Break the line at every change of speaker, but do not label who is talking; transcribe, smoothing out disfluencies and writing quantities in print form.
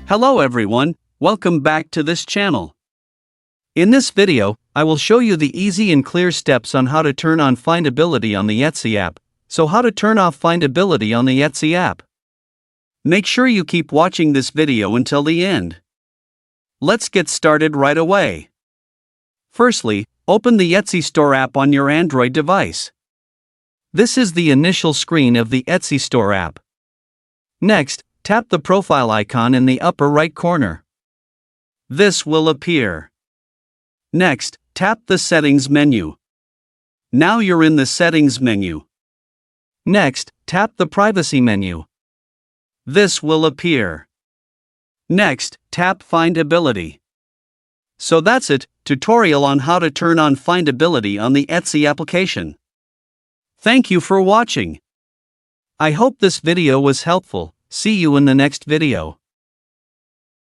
Hello everyone, welcome back to this channel. In this video, I will show you the easy and clear steps on how to turn on findability on the Etsy app. So how to turn off findability on the Etsy app? Make sure you keep watching this video until the end. Let's get started right away. Firstly, open the Etsy store app on your Android device. This is the initial screen of the Etsy store app. Next, tap the profile icon in the upper right corner. This will appear. Next, tap the Settings menu. Now you're in the Settings menu. Next, tap the Privacy menu. This will appear. Next, tap Findability. So that's it, tutorial on how to turn on findability on the Etsy application. Thank you for watching. I hope this video was helpful. See you in the next video.